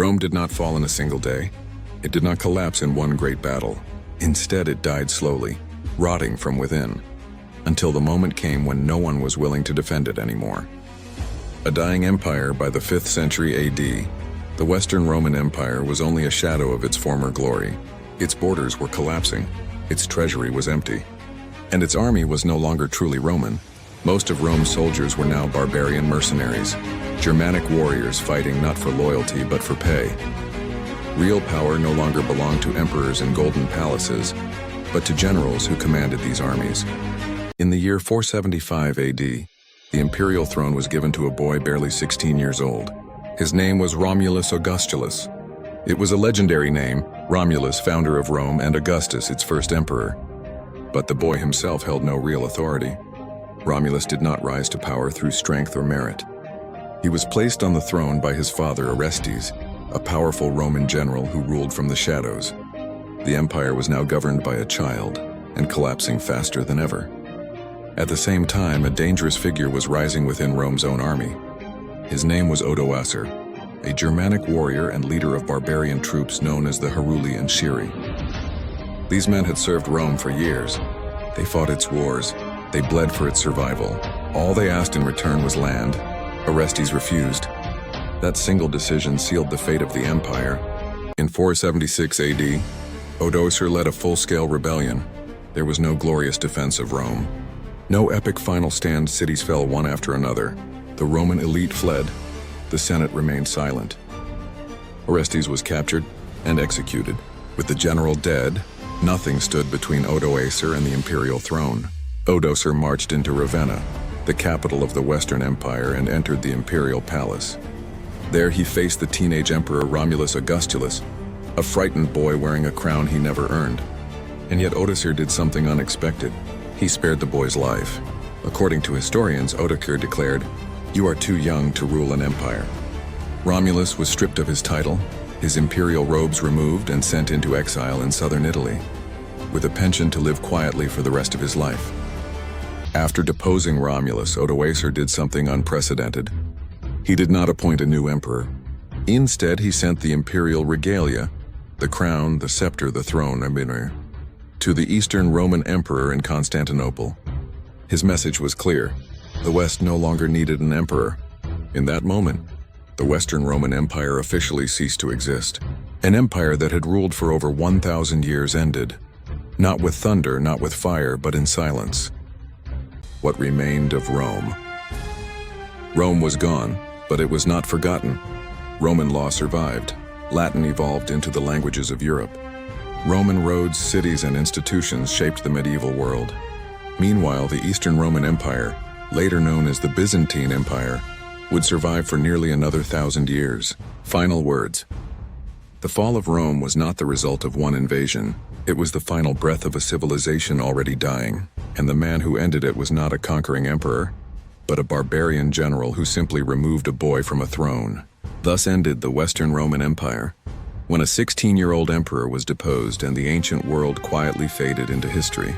Rome did not fall in a single day. It did not collapse in one great battle. Instead, it died slowly, rotting from within, until the moment came when no one was willing to defend it anymore. A dying empire by the 5th century AD, the Western Roman Empire was only a shadow of its former glory. Its borders were collapsing, its treasury was empty, and its army was no longer truly Roman. Most of Rome's soldiers were now barbarian mercenaries, Germanic warriors fighting not for loyalty but for pay. Real power no longer belonged to emperors in golden palaces, but to generals who commanded these armies. In the year 475 AD, the imperial throne was given to a boy barely 16 years old. His name was Romulus Augustulus. It was a legendary name, Romulus, founder of Rome, and Augustus, its first emperor. But the boy himself held no real authority. Romulus did not rise to power through strength or merit. He was placed on the throne by his father Orestes, a powerful Roman general who ruled from the shadows. The empire was now governed by a child, and collapsing faster than ever. At the same time, a dangerous figure was rising within Rome's own army. His name was Odoacer, a Germanic warrior and leader of barbarian troops known as the Heruli and Sciri. These men had served Rome for years. They fought its wars. They bled for its survival. All they asked in return was land. Orestes refused. That single decision sealed the fate of the empire. In 476 AD, Odoacer led a full-scale rebellion. There was no glorious defense of Rome. No epic final stand. Cities fell one after another. The Roman elite fled. The Senate remained silent. Orestes was captured and executed. With the general dead, nothing stood between Odoacer and the imperial throne. Odoacer marched into Ravenna, the capital of the Western Empire, and entered the imperial palace. There he faced the teenage emperor Romulus Augustulus, a frightened boy wearing a crown he never earned. And yet Odoacer did something unexpected. He spared the boy's life. According to historians, Odoacer declared, "You are too young to rule an empire." Romulus was stripped of his title, his imperial robes removed, and sent into exile in southern Italy, with a penchant to live quietly for the rest of his life. After deposing Romulus, Odoacer did something unprecedented. He did not appoint a new emperor. Instead, he sent the imperial regalia, the crown, the scepter, the throne, to the Eastern Roman Emperor in Constantinople. His message was clear. The West no longer needed an emperor. In that moment, the Western Roman Empire officially ceased to exist. An empire that had ruled for over 1,000 years ended. Not with thunder, not with fire, but in silence. What remained of Rome? Rome was gone, but it was not forgotten. Roman law survived. Latin evolved into the languages of Europe. Roman roads, cities, and institutions shaped the medieval world. Meanwhile, the Eastern Roman Empire, later known as the Byzantine Empire, would survive for nearly another 1,000 years. Final words. The fall of Rome was not the result of one invasion. It was the final breath of a civilization already dying, and the man who ended it was not a conquering emperor, but a barbarian general who simply removed a boy from a throne. Thus ended the Western Roman Empire, when a 16-year-old emperor was deposed and the ancient world quietly faded into history.